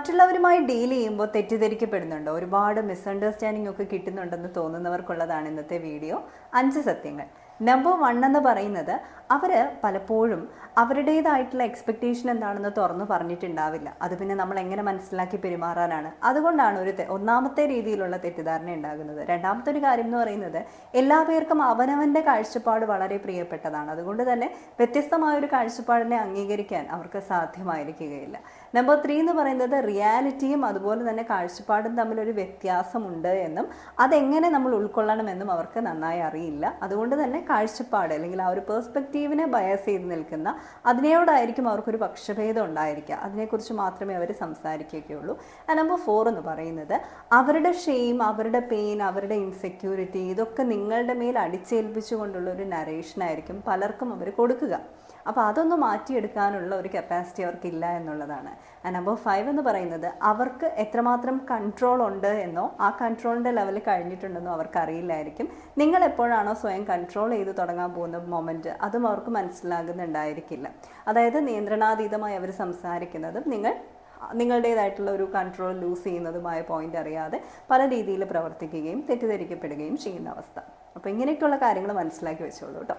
മറ്റുള്ളവരുമായി ഡീൽ ചെയ്യുമ്പോൾ തെറ്റിദ്ധരിക്കപ്പെടുന്നുണ്ടോ? ഒരുപാട് മിസ്അണ്ടർസ്റ്റാൻഡിംഗ് ഒക്കെ കിട്ടുന്നുണ്ടെന്ന് തോന്നുന്നവർക്കുള്ളതാണ് ഇന്നത്തെ വീഡിയോ. 5 സത്യങ്ങൾ. നമ്പർ 1 എന്ന് പറയുന്നത്, അവർ പലപ്പോഴും അവരുടേതായിട്ടുള്ള എക്സ്പെക്റ്റേഷൻ എന്താണെന്ന് തുറന്നു പറഞ്ഞിട്ടുണ്ടാവില്ല. അത് പിന്നെ നമ്മൾ എങ്ങനെ മനസ്സിലാക്കി പെരുമാറാനാണ്? അതുകൊണ്ടാണ് ഒന്നാമത്തെ രീതിയിലുള്ള തെറ്റിദ്ധാരണ ഉണ്ടാകുന്നത്. രണ്ടാമത്തെ ഒരു കാര്യം എന്ന് പറയുന്നത്, എല്ലാ പേർക്കും അവനവൻ്റെ കാഴ്ചപ്പാട് വളരെ പ്രിയപ്പെട്ടതാണ്. അതുകൊണ്ട് തന്നെ വ്യത്യസ്തമായൊരു കാഴ്ചപ്പാടിനെ അംഗീകരിക്കാൻ അവർക്ക് സാധ്യമായിരിക്കുകയില്ല. നമ്പർ 3 എന്ന് പറയുന്നത്, റിയാലിറ്റിയും അതുപോലെ തന്നെ കാഴ്ചപ്പാടും തമ്മിലൊരു വ്യത്യാസമുണ്ട് എന്നും അതെങ്ങനെ നമ്മൾ ഉൾക്കൊള്ളണമെന്നും അവർക്ക് നന്നായി അറിയില്ല. അതുകൊണ്ട് തന്നെ കാഴ്ചപ്പാട് അല്ലെങ്കിൽ ആ ഒരു പെർസ്പെക്റ്റീവിനെ ബയസ് ചെയ്ത് നിൽക്കുന്ന അതിനോടായിരിക്കും അവർക്കൊരു പക്ഷഭേദം ഉണ്ടായിരിക്കുക. അതിനെക്കുറിച്ച് മാത്രമേ അവർ സംസാരിക്കുകയുള്ളൂ. നമ്പർ 4 എന്ന് പറയുന്നത്, അവരുടെ ഷെയിം, അവരുടെ പെയിൻ, അവരുടെ ഇൻസെക്യൂരിറ്റി ഇതൊക്കെ നിങ്ങളുടെ മേൽ അടിച്ചേൽപ്പിച്ചുകൊണ്ടുള്ള ഒരു നരേഷനായിരിക്കും പലർക്കും അവർ കൊടുക്കുക. അപ്പോൾ അതൊന്ന് മാറ്റിയെടുക്കാനുള്ള ഒരു കപ്പാസിറ്റി അവർക്കില്ല എന്നുള്ളതാണ്. നമ്പർ 5 എന്ന് പറയുന്നത്, അവർക്ക് എത്രമാത്രം കൺട്രോൾ ഉണ്ട് എന്നോ ആ കൺട്രോളിൻ്റെ ലെവൽ കഴിഞ്ഞിട്ടുണ്ടെന്നോ അവർക്ക് അറിയില്ലായിരിക്കും. നിങ്ങൾ എപ്പോഴാണോ സ്വയം കൺട്രോൾ ചെയ്ത് തുടങ്ങാൻ പോകുന്ന മൊമെൻറ്റ്, അതും അവർക്ക് മനസ്സിലാകുന്നുണ്ടായിരിക്കില്ല. അതായത് നിയന്ത്രണാതീതമായി അവർ സംസാരിക്കുന്നതും നിങ്ങളുടേതായിട്ടുള്ള ഒരു കൺട്രോൾ ലൂസ് ചെയ്യുന്നതുമായ പോയിന്റ് അറിയാതെ പല രീതിയിൽ പ്രവർത്തിക്കുകയും തെറ്റിദ്ധരിക്കപ്പെടുകയും ചെയ്യുന്ന അവസ്ഥ. അപ്പോൾ ഇങ്ങനെയൊക്കെയുള്ള കാര്യങ്ങൾ മനസ്സിലാക്കി വെച്ചോളൂ കേട്ടോ.